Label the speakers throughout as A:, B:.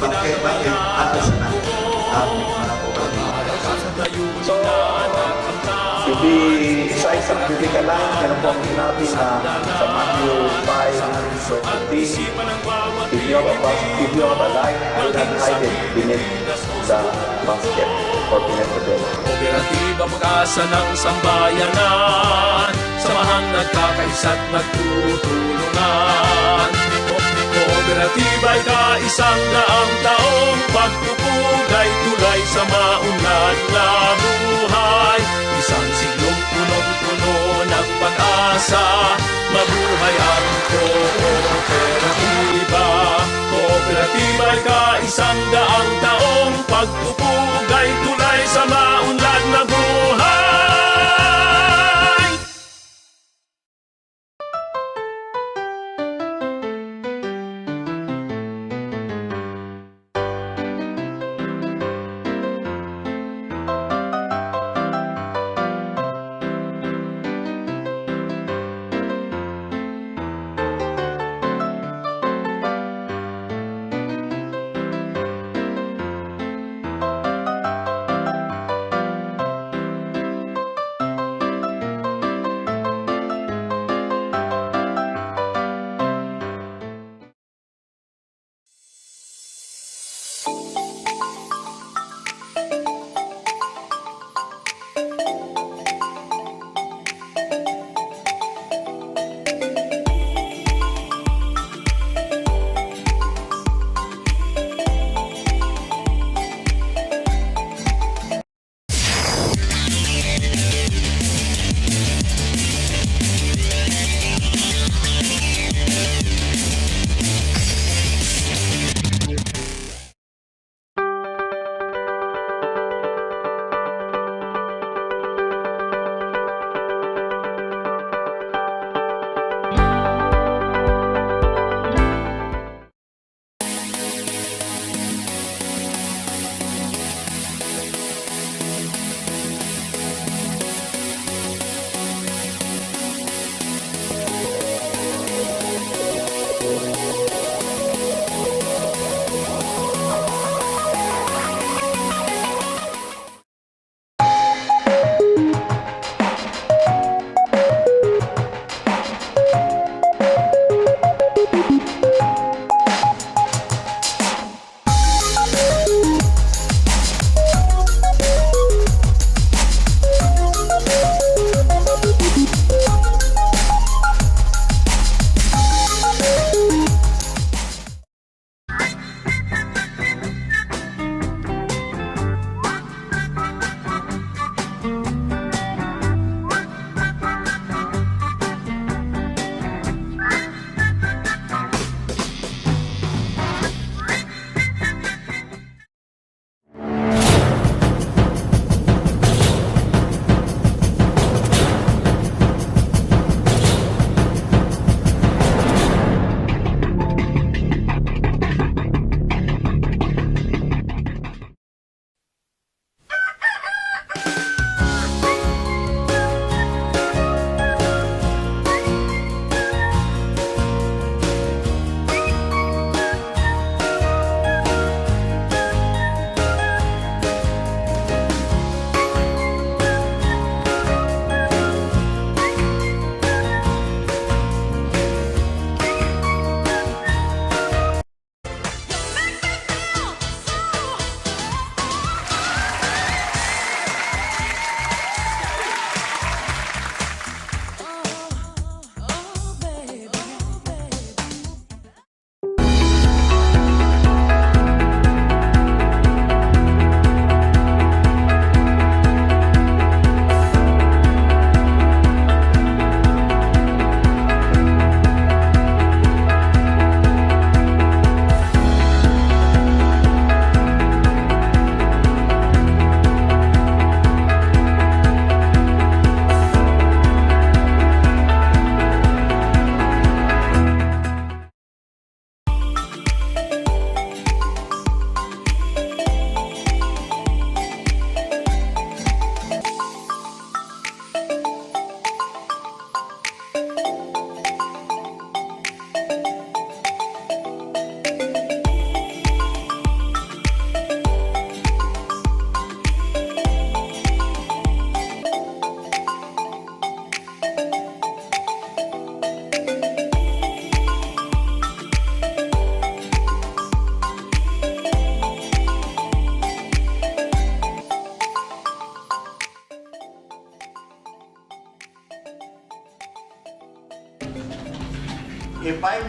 A: bakit atas na ang mga programa.
B: So, hindi isa-isang bili ka lang. Yan po ang sinabi na sa Matthew 5:20. If you have a line, I will not hide it beneath the basket or beneath the bed.
C: Kooperatiba pag-asa ng sambayanan, samahang nagkakaisa't nagtutulungan. Kooperatiba'y kaisang daang taong pagpupugay tulay sa maunlad na buhay. Isang siglong punong-puno ng pag-asa, mabuhay ang kooperatiba. Kooperatiba'y kaisang daang taong pagpupugay tulay sa maunlad na buhay.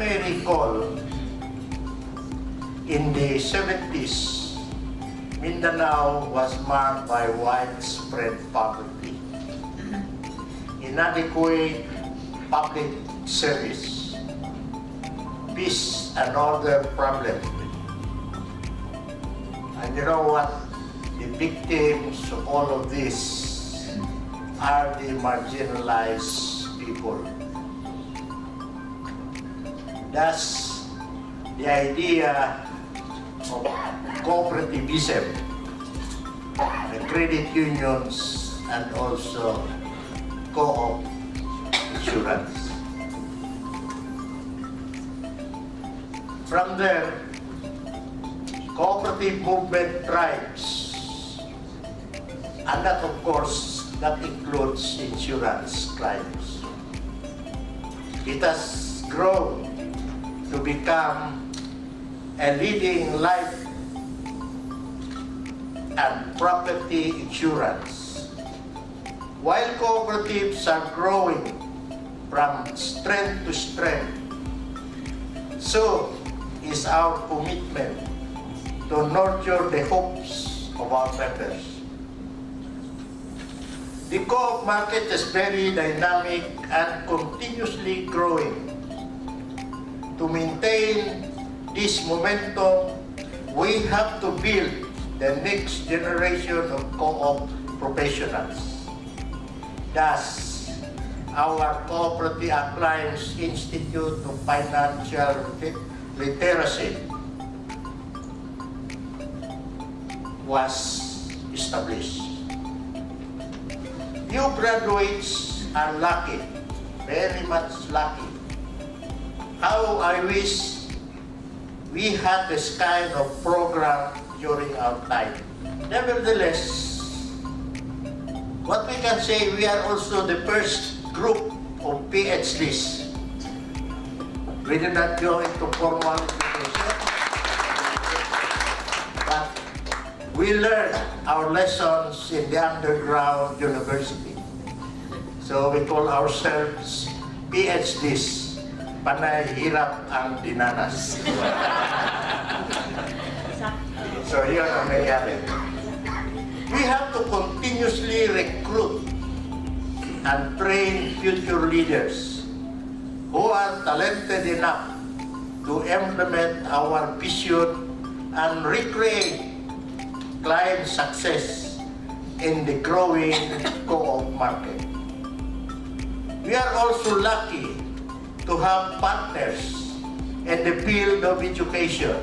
D: may recall, in the 70s, Mindanao was marked by widespread poverty, inadequate public service, peace and order problems. And you know what? The victims of all of this are the marginalized people. Thus, the idea of cooperativism, the credit unions, and also co-op insurance. From there, cooperative movement thrives, and that, of course, that includes insurance clients. It has grown to become a leading life and property insurance. While cooperatives are growing from strength to strength, so is our commitment to nurture the hopes of our members. The co-op market is very dynamic and continuously growing. To maintain this momentum, we have to build the next generation of co-op professionals. Thus, our Cooperative Clients Institute of Financial Literacy was established. You graduates are lucky, very much lucky. How I wish we had this kind of program during our time. Nevertheless, what we can say, we are also the first group of PhDs. We did not go into formal education, but we learned our lessons in the underground university. So we call ourselves PhDs. Panay hirap ang dinanas. So yun ang nangyari. We have to continuously recruit and train future leaders who are talented enough to implement our vision and recreate client success in the growing co-op market. We are also lucky to have partners in the field of education.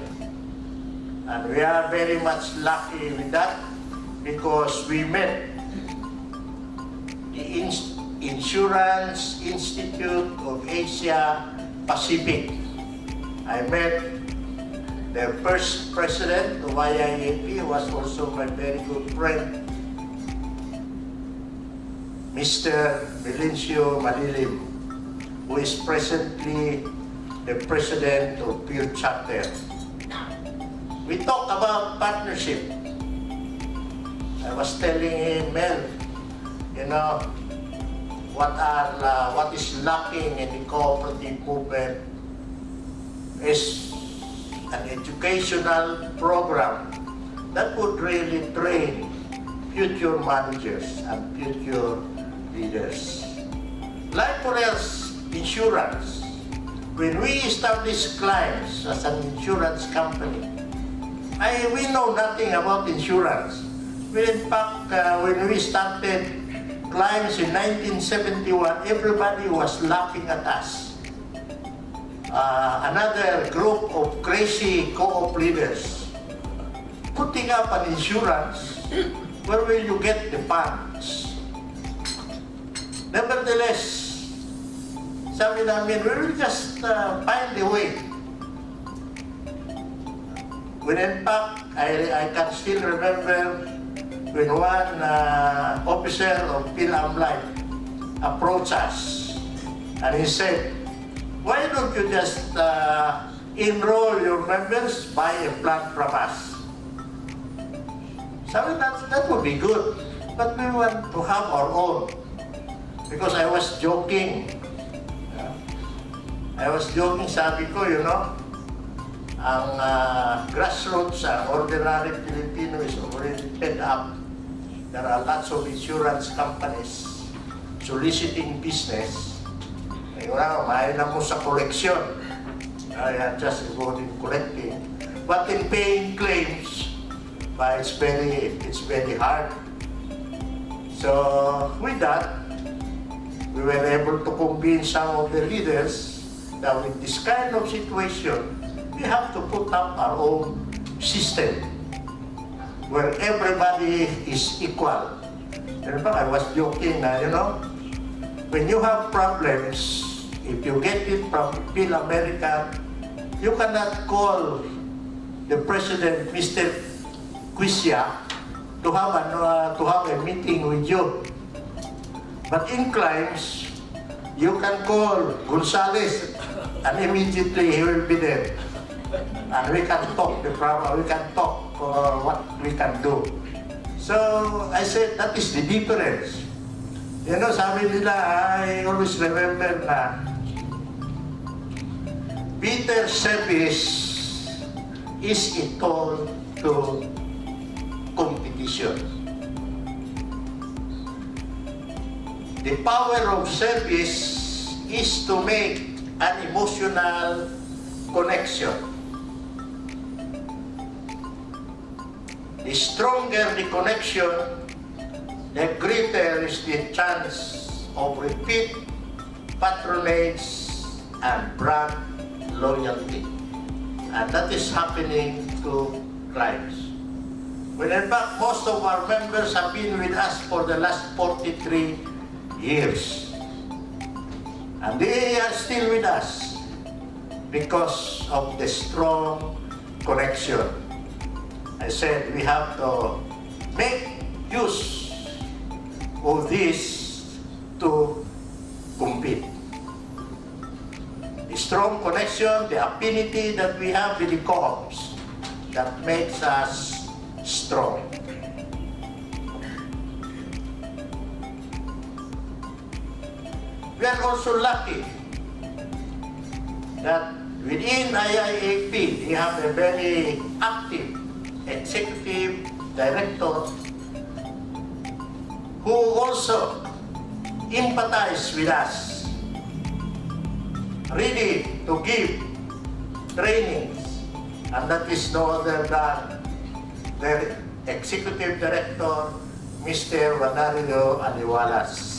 D: And we are very much lucky with that because we met the Insurance Institute of Asia Pacific. I met the first president of IIAP, was also my very good friend, Mr. Melencio Malilim, who is presently the president of Pure Chapter. We talked about partnership. I was telling him, Mel, you know, what is lacking in the cooperative movement is an educational program that would really train future managers and future leaders. Like for us, insurance. When we establish clients as an insurance company, we know nothing about insurance. In fact, when we started clients in 1971, everybody was laughing at us. Another group of crazy co-op leaders putting up an insurance, where will you get the funds? Nevertheless, sabi namin, we will just find a way. When in fact, I can still remember when one officer of PhilAmLife approached us and he said, why don't you just enroll your members, buy a plan from us? Sabi, that would be good, but we want to have our own. Because I was joking. I was joking, sabi ko, you know, ang grassroots, ang ordinary Filipino is already fed up. There are lots of insurance companies soliciting business. Mahal lang mo sa collection. Just involved in collecting. But in paying claims, it's very hard. So with that, we were able to convince some of the leaders that with this kind of situation, we have to put up our own system where everybody is equal. I was joking na, you know, when you have problems, if you get it from Bill America, you cannot call the president, Mr. Quisha, to have a meeting with you. But in crimes, you can call Gonzales, and immediately he will be there. And we can talk the problem, we can talk what we can do. So I said, that is the difference. You know, sabi nila, I always remember na better service is equal to competition. The power of service is to make an emotional connection. The stronger the connection, the greater is the chance of repeat patronage and brand loyalty. And that is happening to clients. When in fact, most of our members have been with us for the last 43 years. And they are still with us because of the strong connection. I said we have to make use of this to compete. The strong connection, the affinity that we have with the co-ops, that makes us strong. We are also lucky that within IIAP, we have a very active executive director who also empathize with us, ready to give trainings, and that is no other than the executive director, Mr. Wanario Aliwalas.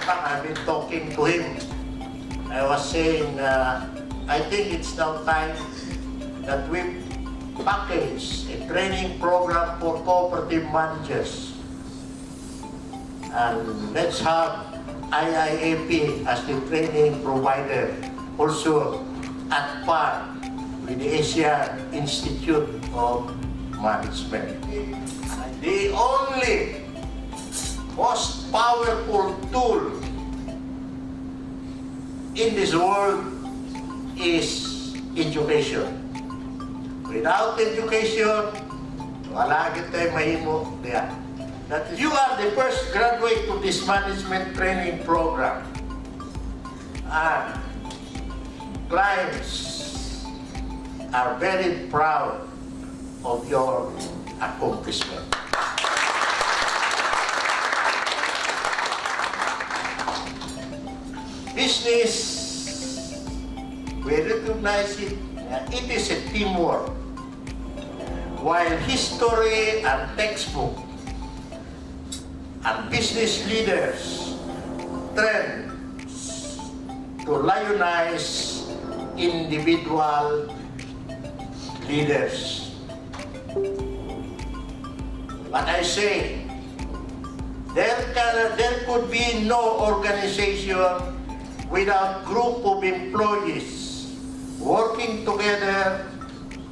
D: I've been talking to him. I was saying, I think it's now time that we package a training program for cooperative managers. And let's have IIAP as the training provider, also at par with the Asian Institute of Management. The only most powerful tool in this world is education. Without education, wala kita mahimo diyan. That you are the first graduate to this management training program, and clients are very proud of your accomplishment. Business, we recognize it, it is a teamwork. While history and textbook and business leaders trend to lionize individual leaders. But I say, there could be no organization without group of employees working together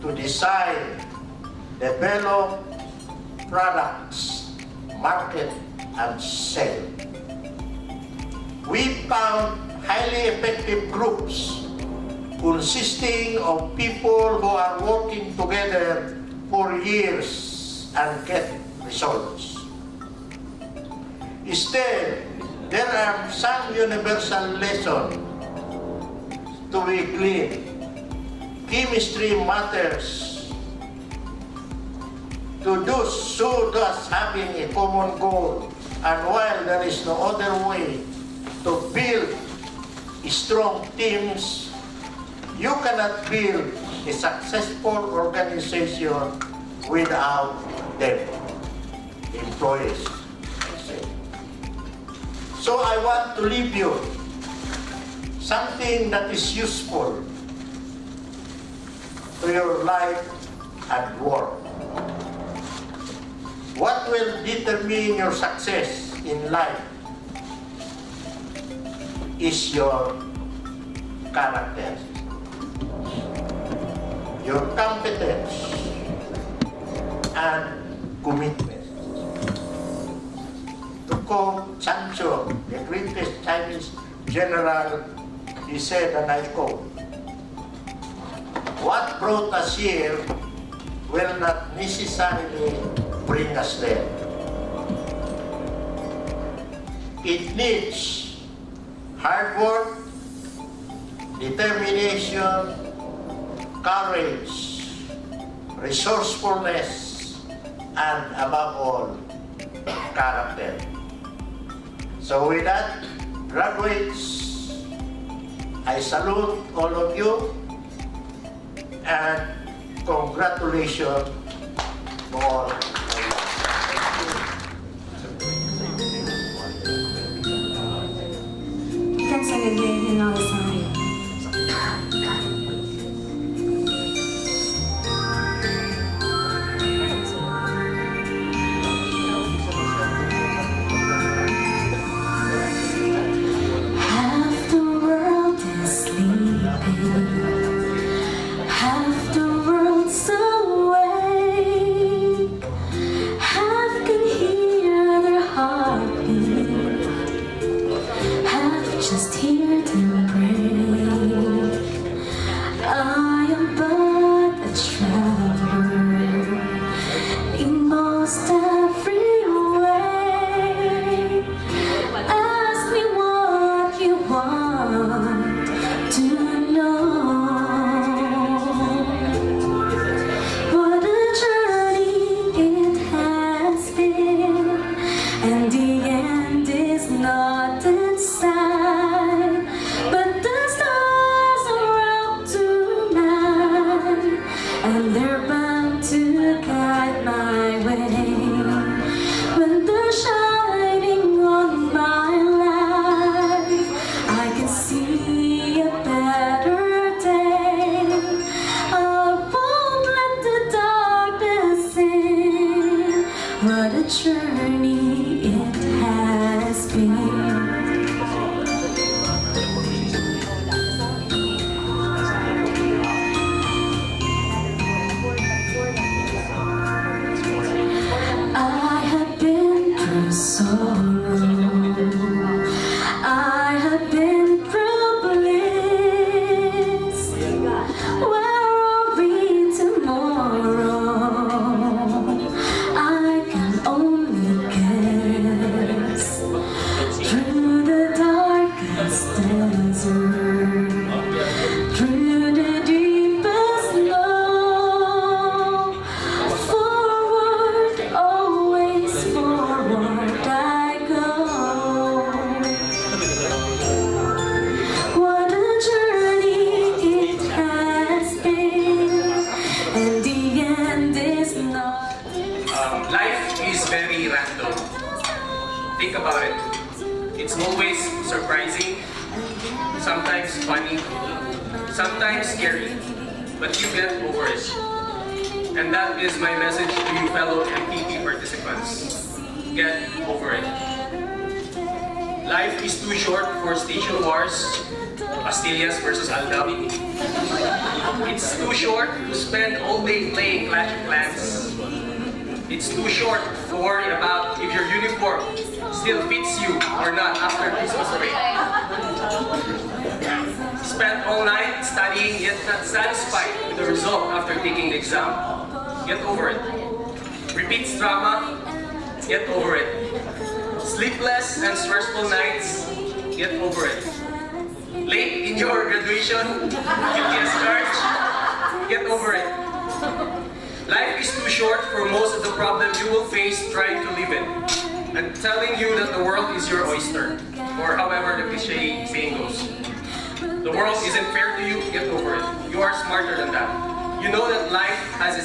D: to design, develop products, market, and sell. We found highly effective groups consisting of people who are working together for years and get results. Still, there are some universal lessons to be gleaned. Chemistry matters to those having a common goal, and while there is no other way to build strong teams, you cannot build a successful organization without them, employees. So I want to leave you something that is useful to your life and work. What will determine your success in life is your character, your competence, and commitment. To quote Sancho, the greatest Chinese general, he said, and I quote, "What brought us here will not necessarily bring us there." It needs hard work, determination, courage, resourcefulness, and above all, character. So with that, graduates, I salute all of you and congratulations to all.
E: Half the world is sleeping, half the world's awake, half can hear their heartbeat, half just hear them break. I am but a traveler in most every way. Ask me what you want to know. What a journey it has been, and the end is not in sight. But the stars are out tonight, and they're bound to guide my way. When they're shining on my life, I can see a better day. I won't let the darkness in. What a journey it has been. I have been through sorrow, I have been through bliss. Where are we tomorrow? I can only guess. Through the darkest desert, through the deepest low, forward, always forward I go. What a journey it has been, and the end is not.
F: Life is very random. Think about it. It's always surprising, sometimes funny, sometimes scary, but you get over it. And that is my message to you fellow MPP participants. Get over it. Life is too short for station wars, Pastillas versus Aldawi. It's too short to spend all day playing Clash of Clans. It's too short to worry about if your uniform still fits you or not after Christmas break. Spent all night studying yet not satisfied with the result after taking the exam. Get over it. Repeats drama. Get over it. Sleepless and stressful nights, get over it. Late in your graduation, guilty charge, get over it. Life is too short for most of the problems you will face trying to live it. I'm telling you that the world is your oyster, or however the cliche saying goes. The world isn't fair to you, get over it. You are smarter than that. You know that life has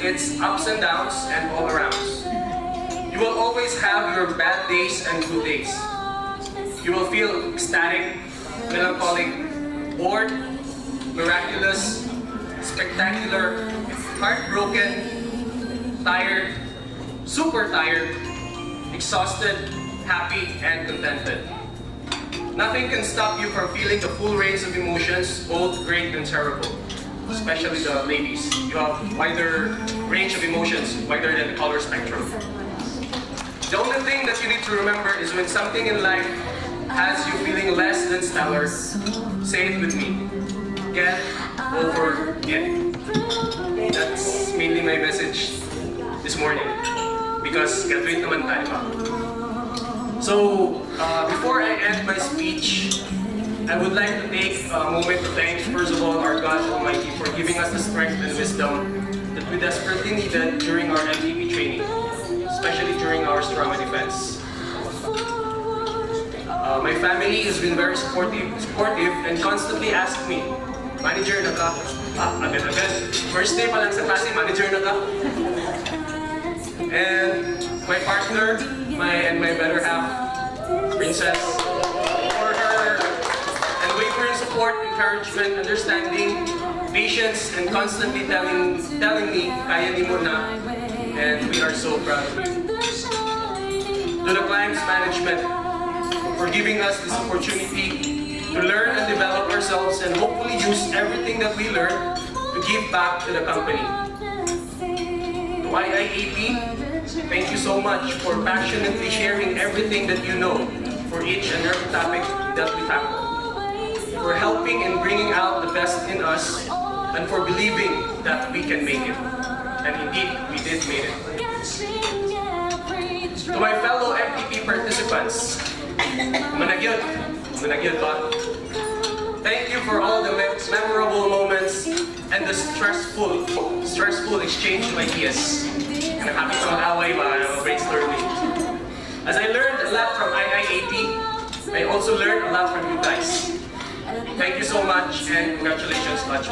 F: its ups and downs and all arounds. You will always have your bad days and good days. You will feel ecstatic, melancholic, bored, miraculous, spectacular, heartbroken, tired, super tired, exhausted, happy, and contented. Nothing can stop you from feeling the full range of emotions, both great and terrible. Especially the ladies. You have wider range of emotions, wider than the color spectrum. The only thing that you need to remember is when something in life has you feeling less than stellar, say it with me. Get over it. That's mainly my message this morning. Because graduate naman tayo pa. So, before I end my speech, I would like to take a moment to thank, first of all, our God Almighty for giving us the strength and wisdom that we desperately needed during our MTP training, especially during our trauma defense. My family has been very supportive and constantly asked me, manager na ka? Agad-agad. First day pa lang sa klase, manager na ka? And my partner, my better half, Princess, for her unwavering support, encouragement, understanding, patience, and constantly telling me, kaya ni mo na, and we are so proud of you. To the client's management, for giving us this opportunity to learn and develop ourselves and hopefully use everything that we learn to give back to the company. To IIAP, thank you so much for passionately sharing everything that you know for each and every topic that we tackle. For helping and bringing out the best in us and for believing that we can make it. And indeed, we did make it. To my fellow MPP participants, managyod ba? Thank you for all the memorable moments and the stressful exchange of ideas. And I'm happy to mag-away ba, brainstorming. As I learned a lot from IIAT, I also learned a lot from you guys. Thank you so much and congratulations, much.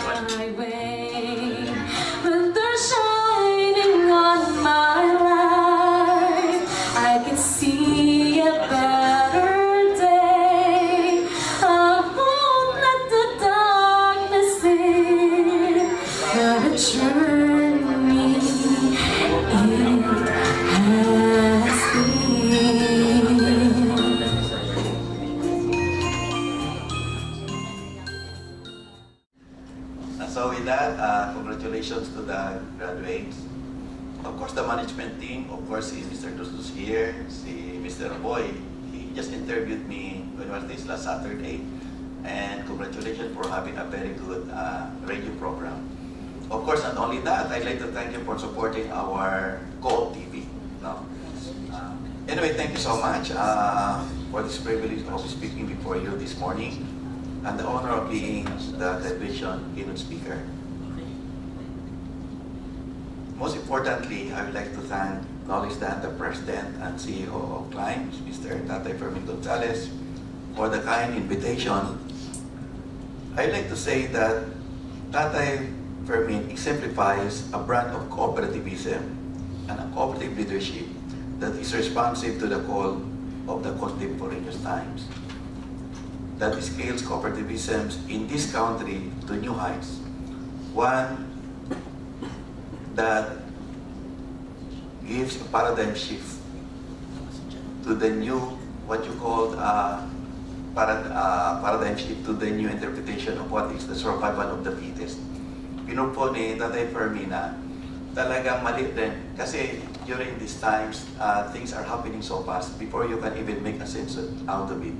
E: When they're shining on my life, I can see a better day. I won't let the darkness in. The journey it has been.
A: So with that, congratulations to the graduates. Of course, the management team, of course, is Mr. Dustus here, si Mr. Boy. He just interviewed me when was this last Saturday. And congratulations for having a very good radio program. Of course, not only that, I'd like to thank you for supporting our Coop TV. No? Anyway, thank you so much for this privilege of speaking before you this morning and the honor of being the graduation keynote speaker. Most importantly, I would like to acknowledge that the President and CEO of Climbs, Mr. Tatay Fermin Gonzalez, for the kind invitation. I'd like to say that Tatay Fermin exemplifies a brand of cooperativism and a cooperative leadership that is responsive to the call of the contemporaneous times, that scales cooperativism in this country to new heights. One that gives a paradigm shift to the new, what you call paradigm shift to the new interpretation of what is the survival of the fittest. Pinurpo ni Tatay Fermin na talagang mali din. Kasi during these times, things are happening so fast before you can even make a sense out of it.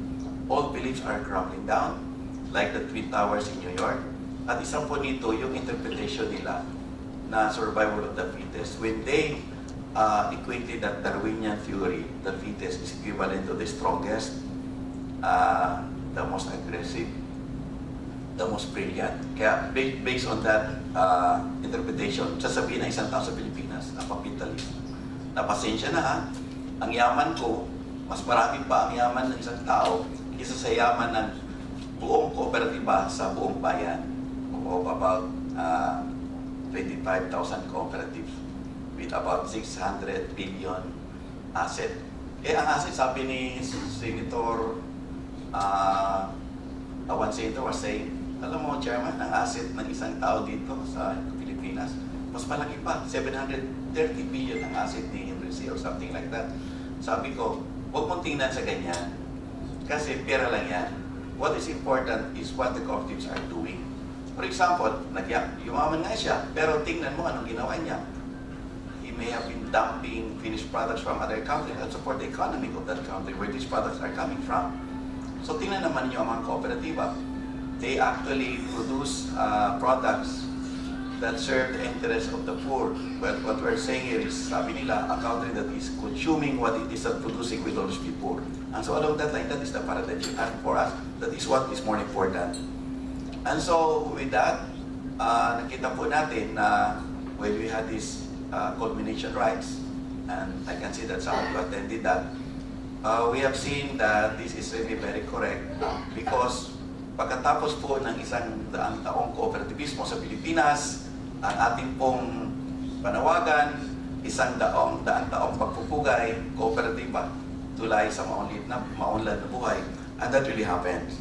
A: All beliefs are crumbling down, like the Twin Towers in New York. At isa po nito, yung interpretation nila na survival of the fittest. When they equated that Darwinian theory, the fittest is equivalent to the strongest, the most aggressive, the most brilliant. Kaya based on that interpretation, sasabihin ng isang tao sa Pilipinas, napapitalist. Napasensya na ha, ang yaman ko, mas marami pa ang yaman ng isang tao kaysa sa yaman ng buong kooperatiba sa buong bayan. O about 25,000 cooperatives with about 600 billion asset. Eh, ang asset, sabi ni Senator Awancito was saying, alam mo, Chairman, ang asset ng isang tao dito sa Pilipinas, mas malaki pa, 730 billion ang asset ni Henry or something like that. Sabi ko, huwag mong tingnan sa ganyan, kasi pera lang yan. What is important is what the cooperatives are doing. For example, yumaman nga siya, pero tingnan mo anong ginawa niya. He may have been dumping finished products from other countries and support the economy of that country where these products are coming from. So tingnan naman niyo ang mga kooperatiba. They actually produce products that serve the interest of the poor. But what we're saying here is, sabi nila, a country that is consuming what it is not producing will always be poor. And so along that line, that is the paradigm. And for us, that is what is more important. And so with that, nakita po natin na when we had this culmination rights, and I can see that some of you attended that, we have seen that this is really very correct because pagkatapos po ng isang daang taong kooperativismo sa Pilipinas, ang ating pong panawagan, isang daang taong pagpupugay, kooperatiba, tulay sa maunlad na buhay, and that really happened.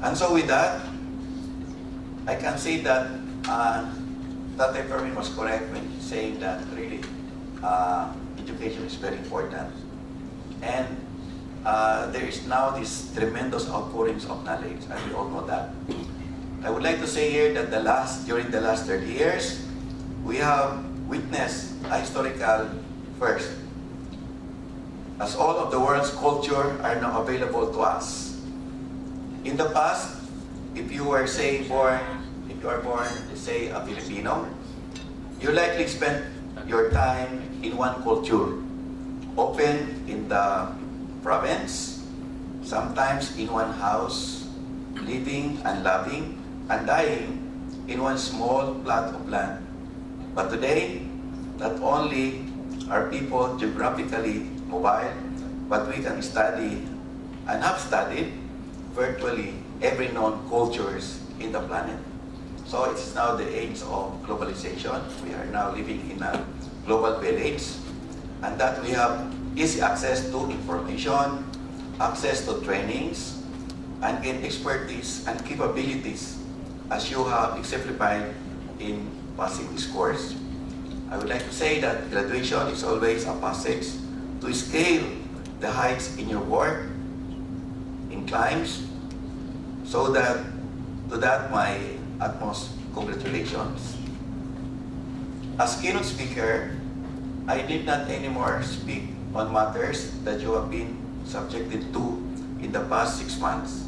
A: And so with that, I can say that Tatay Fermin was correct when saying that really education is very important. And there is now this tremendous outpourings of knowledge, and we all know that. I would like to say here that during the last 30 years, we have witnessed a historical first. As all of the world's culture are now available to us. In the past, if you are born, say, a Filipino, you likely spent your time in one culture, often in the province, sometimes in one house, living and loving and dying in one small plot of land. But today, not only are people geographically mobile, but we can study and have studied virtually every known cultures in the planet. So it's now the age of globalization. We are now living in a global village, and that we have easy access to information, access to trainings, and gain expertise and capabilities as you have exemplified in passing this course. I would like to say that graduation is always a passage to scale the heights in your work, in climbs, so that to that my utmost congratulations. As keynote speaker, I did not anymore speak on matters that you have been subjected to in the past 6 months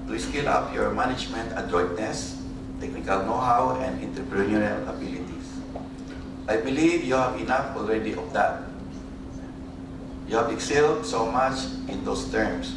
A: to scale up your management adroitness, technical know-how, and entrepreneurial abilities. I believe you have enough already of that. You have excelled so much in those terms.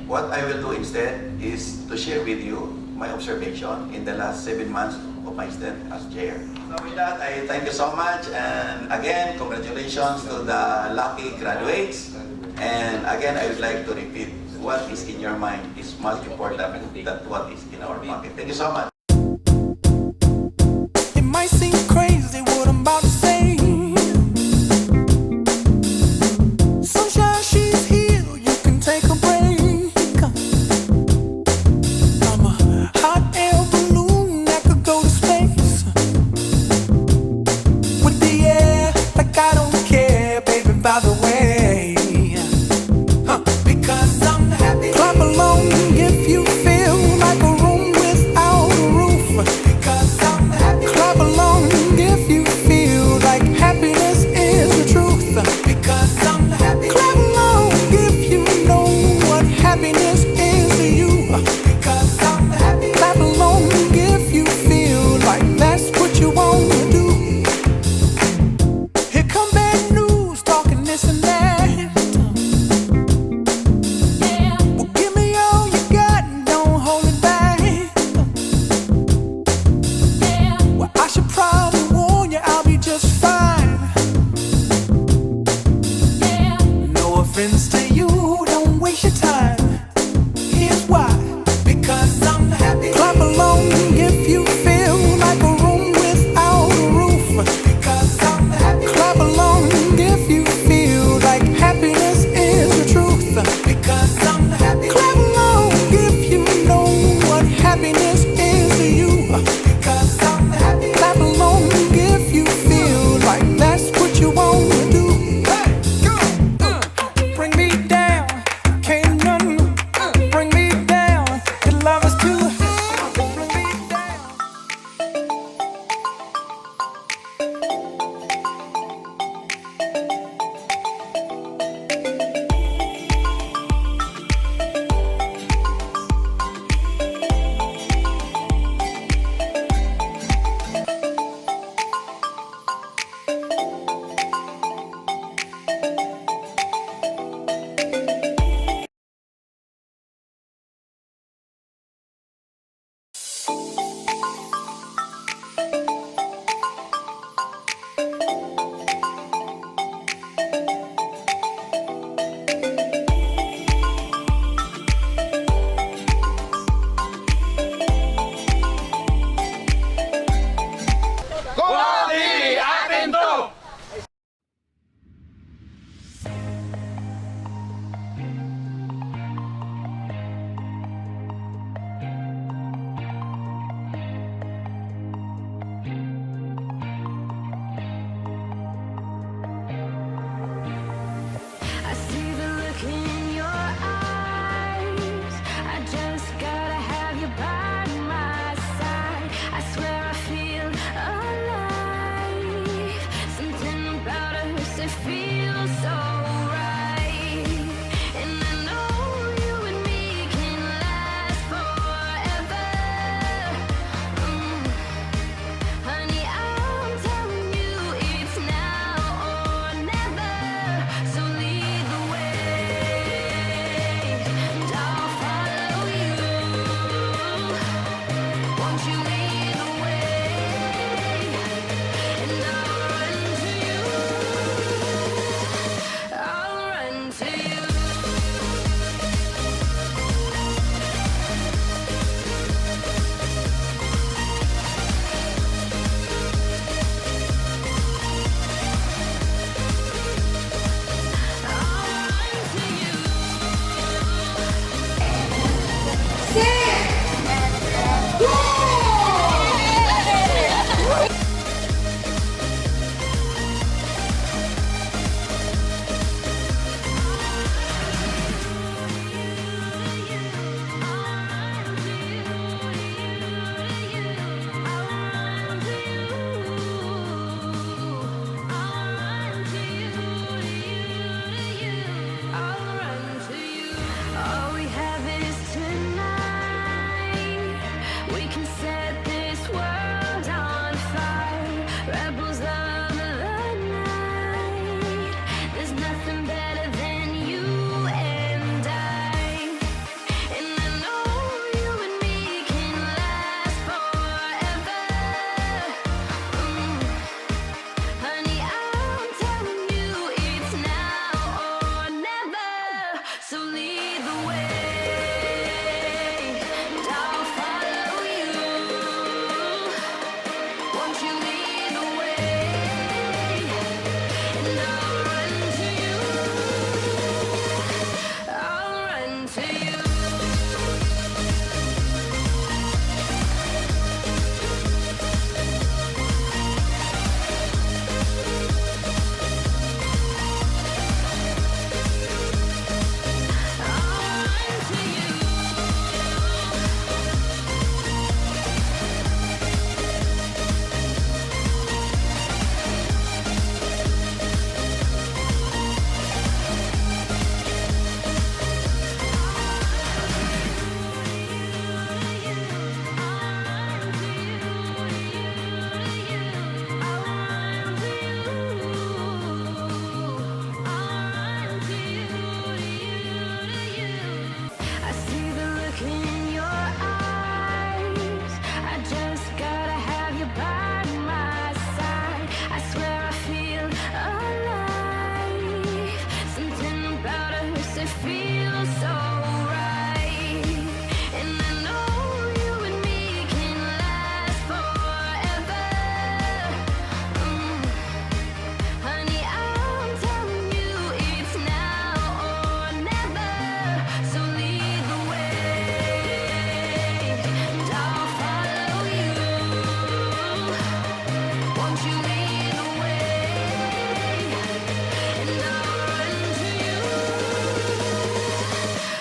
A: What I will do instead is to share with you my observation in the last 7 months of my stint as chair. So with that, I thank you so much, and again, congratulations to the lucky graduates. And again, I would like to repeat, what is in your mind is much important than what is in our pocket. Thank you so much.
G: It might seem crazy what I'm about to say. Sunshine, she's here, you can take a break. I'm a hot air balloon that could go to space. With the air, like I don't care, baby, by the way. Because I'm happy. Clap along if you feel like a room without a roof. Because I'm happy. Clap along
E: set this world on fire. Rebels of the night. There's nothing better than you and I. And I know you and me can last forever. Honey, I'm telling you it's now or never. So lead the way, and I'll follow you. Won't you lead the way, and I'll run to you. I'll run to you. I'll run to you. I see the look in your eyes. I just gotta have you by my side. I swear I feel alive. Something about us, it feels so right. And I know you and me can last forever. Honey, I'm telling you it's now or never. So lead the way, and I'll follow you. Won't you lead the way, and I'll run to you.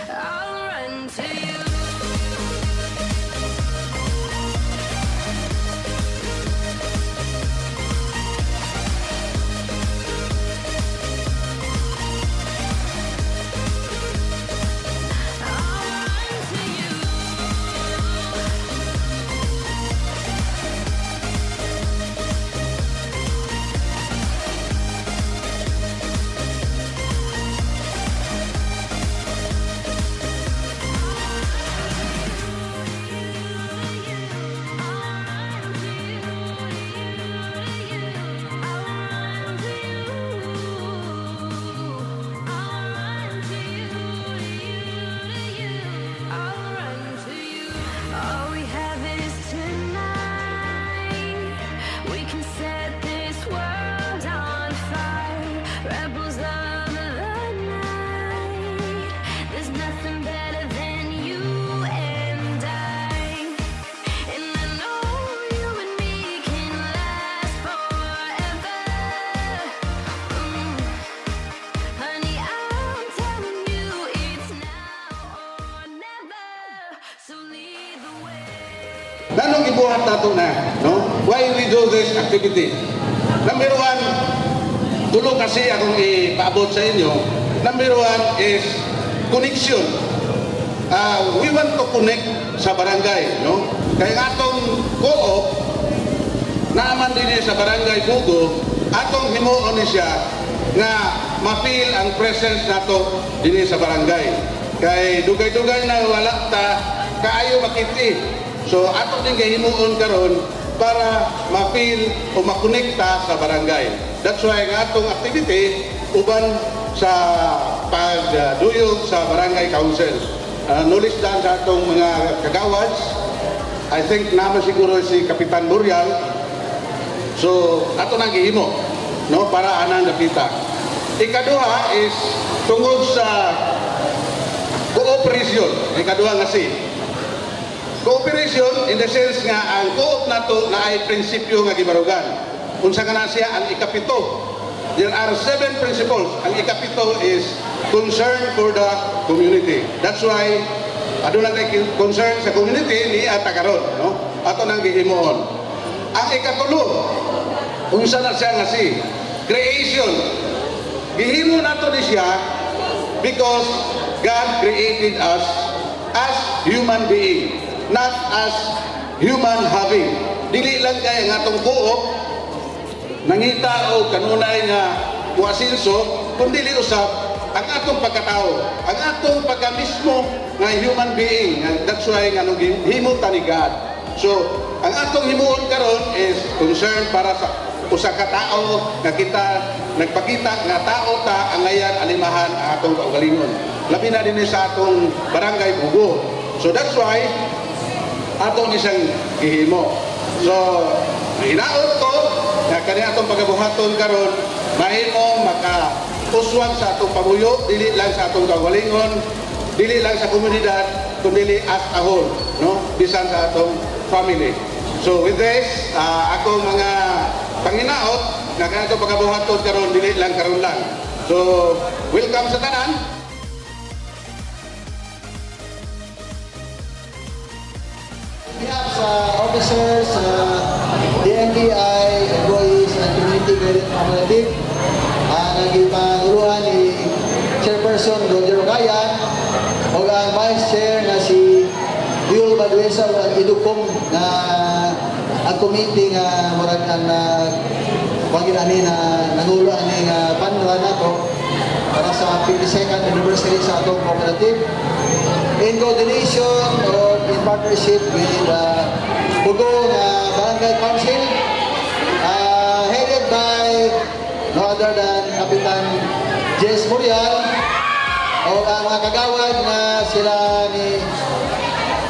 E: I'll run to you. I'll run to you. All we have is tonight. We can set this world on fire. Rebels of the night. There's nothing better than you and I. And I know you and me can last forever. Honey, I'm telling you it's now or never. So lead the way.
H: Nanong ibuhat nato na, no? Why we do this activity? Number one, tulo kasi akong ipaabot sa inyo. Number one is connection. We want to connect sa barangay, no? Kaya nga atong co-op, naaman din sa barangay Bugo, atong himuon ni siya nga ma-feel ang presence nato din sa barangay. Kay dugay-dugay na wala ta kaayo makiti. So ato din kay himuon karon para ma-feel o makonekta sa barangay. That's why ang atong activity uban sa pagduyog sa barangay council. Knowledge dan sa atong mga kagawas. I think naman siguro si Kapitan Burial. So ato nang gihimo, no, para anang napita. Ikaduha is tungod sa cooperation. Ikaduha nga si cooperation in the sense nga ang co-op nato na ay prinsipyo nga gibarugan. Unsa nga na siya ang ikapito. There are 7 principles. Ang ikapito is concern for the community. That's why aduna kay concern sa community ni ata karon, no? Ato nang gihimuon. Ang ikatulo, unsa na siya nga si creation. Gihimo nato ni siya because God created us as human being, not as human having. Dili lang kay ang atong Coop nangita o kanunay nga muasinso, kundi dili usab ang atong pagkatao, ang atong pagka mismo nga human being. And that's why nga nung himo ta ni God. So, ang atong himuon karon is concern para sa usa ka tao nga kita nagpakita nga tao ta ang ngayon alimahan ang atong kaugalingon. Labi na din sa atong barangay Bugo. So that's why atong isang gihimo. So, hinaot ko na kani atong pagabuhaton karon mahimo maka-uswag sa atong pamuyo, dili lang sa atong kaugalingon, dili lang sa komunidad, kundi as a whole, no? Bisan sa atong family. So with this, ako mga panginaot na kanito pagabuhaton karon dili lang karon lang. So welcome sa tanan.
I: behalf sa officers, DNDI, employees, and community cooperative, nagipanguluhan ni Chairperson Roger Ogayan o ang Vice Chair na si Yul Baduesa Idukong na ang committee nga murag ang pagkinani na nangulo ani nga panran nato para sa 52nd anniversary sa atong cooperative in coordination or in partnership with Bugong Barangay Council headed by no other than Kapitan Jess Murial o ang mga kagawad na sila ni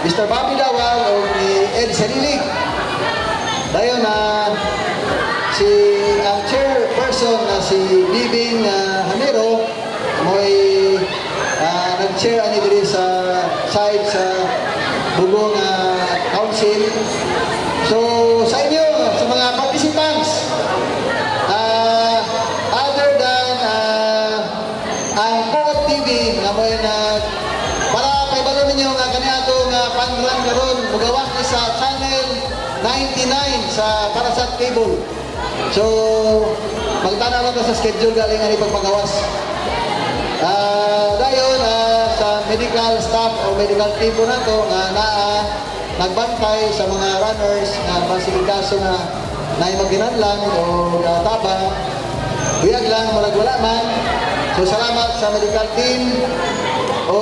I: Mr. Bobby Dawal o ni Ed Salilig. Dayon na ang chairperson na si Bibing Hanero mo'y nag-chair ani diri sa side sa Bugong Council. So sa inyo, sa mga participants, other than ang Coop TV nga mo'y para kay balo ninyo nga kaniato nga panran karon mugawas ni sa channel 99 sa para sa cable. So magtanaw lang sa schedule galing ani pagpagawas. Dayon sa medical staff o medical team po nato nga nagbantay sa mga runners nga masigikaso na magginanlan o tabang buyag lang marag wala man. So salamat sa medical team o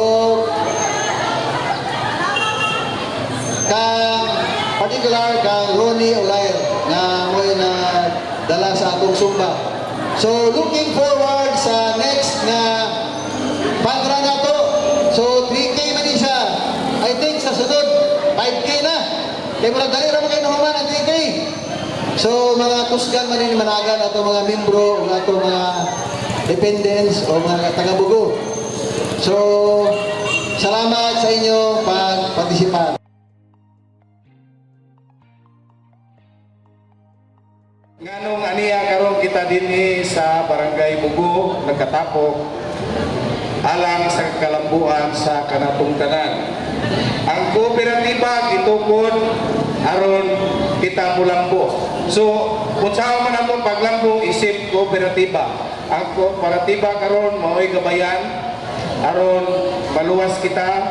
I: particular kang Ronnie Olair na mo'y na dala sa atong sumba. So looking forward sa next na pangra na to. So 3K man siya. I think sa sunod 5K na. Kaya mula dali ra mo kayo nahuman ang 3K. So mga kusgan man din managan ato mga membro o ato mga dependents o mga taga-Bugo. So salamat sa inyo pag-participate.
B: Nganong aniya karon kita dinhi sa Barangay Bugo nagkatapok alang sa kalambuan sa kanatong tanan. Ang kooperatiba gitukod aron kita mulambo. So unsa man ato paglambo isip kooperatiba. Ang kooperatiba karon mao'y gabayan aron maluwas kita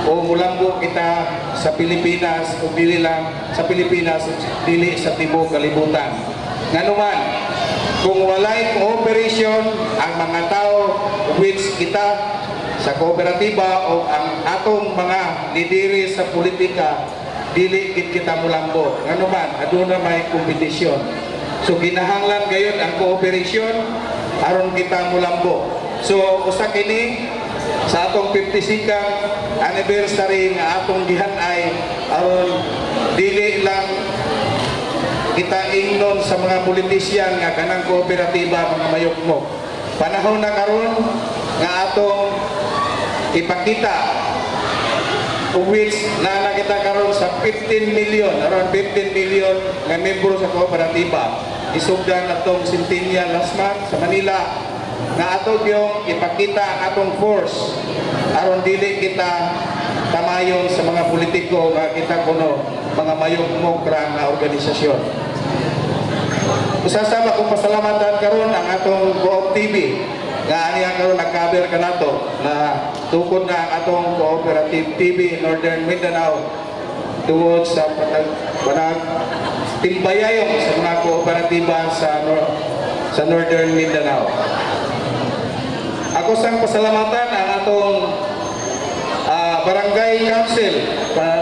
B: o mulambo kita sa Pilipinas o dili lang sa Pilipinas dili sa tibuok kalibutan. Nganuman, kung walay cooperation ang mga tao which kita sa kooperatiba o ang atong mga lideri sa politika dili gid kita mulambo. Nganuman, aduna may kompetisyon. So kinahanglan gayon ang cooperation aron kita mulambo. So usa kini sa atong 52nd anniversary nga atong gihan-ay aron dili lang kita ingnon sa mga politisyan nga kanang kooperatiba mga mayokmok. Panahon na karon nga atong ipakita which na nakita karon sa 15 million, around 15 million nga membro sa kooperatiba. Isugdan atong Centennial last month sa Manila nga ato yung ipakita ang atong force aron dili kita tamayon sa mga politiko nga kita kuno mga mayokmok ra nga organisasyon. Usasama kong pasalamatan karon ang atong Coop TV nga aniya karon nag-cover kanato na tukod na ang atong Cooperative TV Northern Mindanao
H: tungod sa panag timbayayon sa mga kooperatiba sa Northern Mindanao. Ako sang pasalamatan ang atong Barangay Council,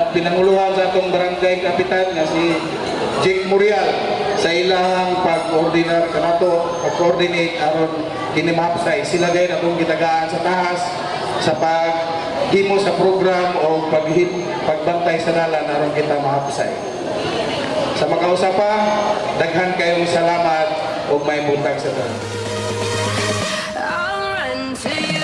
H: pinanguluhan sa atong Barangay Kapitan nga si Jake Murial sa ilahang pag-coordinate aron kinimapsay. Sila gayud atong gitagaan sa tahas sa paghimo sa program o pagbantay sa dalan aron kita mahapsay. Sa makausapa, daghan kayong salamat ug may butang sa tanan.
E: I'll run to you.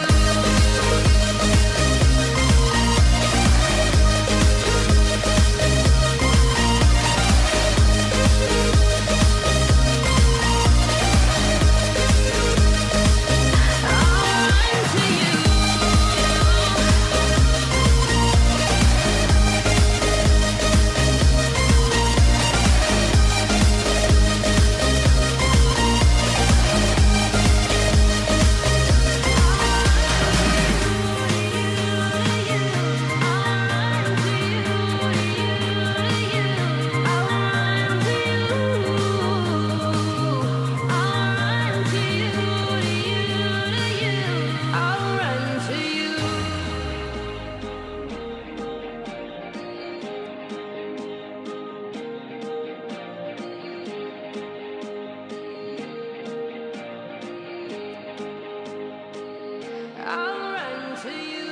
E: I'll run to you.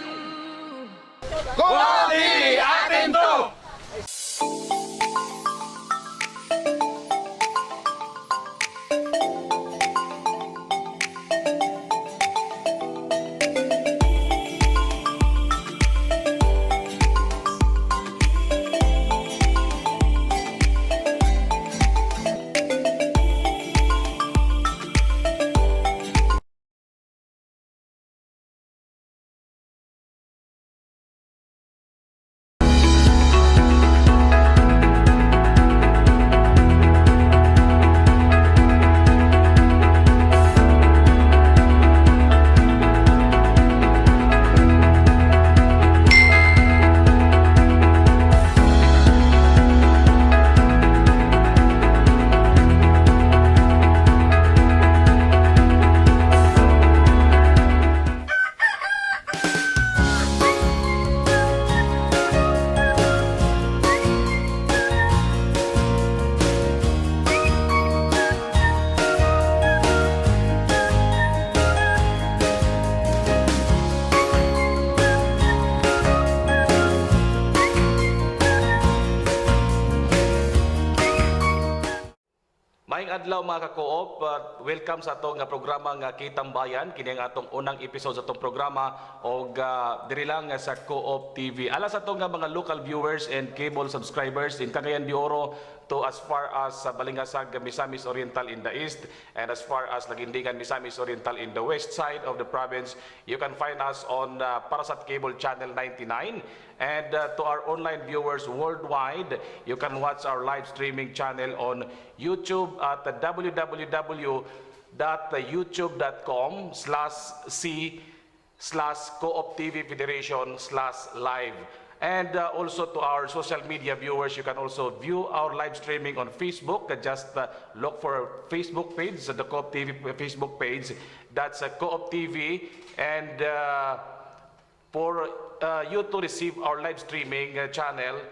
C: Coop TV, atin to! Maayong adlaw mga ka-co-op, welcome sa atong programa nga Kitang Bayan. Kini ang atong unang episode sa atong programa og diri lang sa Co-op TV. Alas atong nga mga local viewers and cable subscribers in Cagayan de Oro to as far as Balingasag, Misamis Oriental in the east, and as far as Lagindingan, Misamis Oriental in the west side of the province. You can find us on Parasat Cable Channel 99. And to our online viewers worldwide, you can watch our live streaming channel on YouTube at www.youtube.com/C/Coop TV Federation/live. And also to our social media viewers, you can also view our live streaming on Facebook. Just look for our Facebook page, the Coop TV Facebook page. That's Coop TV. And for you to receive our live streaming channel,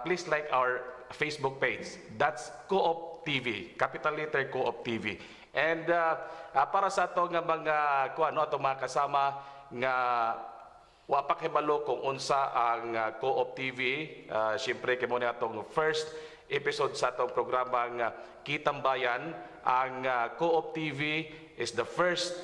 C: please like our Facebook page. That's Coop TV, capital letter Coop TV. And para sa ato nga mga ato mga kasama nga wapak hibalo kung unsa ang Coop TV, siyempre kamo ni atong first episode sa atong programa nga Kitang Bayan. Ang Coop TV is the first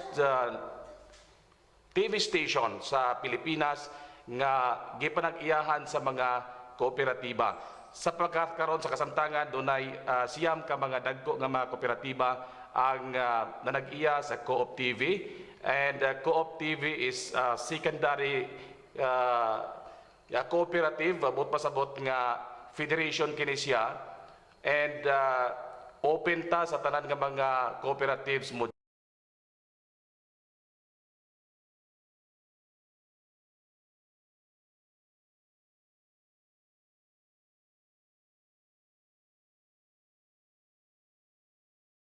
C: TV station sa Pilipinas nga gipanag-iyahan sa mga kooperatiba. Sa pagkakaroon sa kasamtangan, dunay siyam ka mga dagko nga mga kooperatiba ang nanag-iya sa Coop TV. And Coop TV is secondary cooperative, abot pasabot nga federation kini siya. And open ta sa tanan nga mga cooperatives mo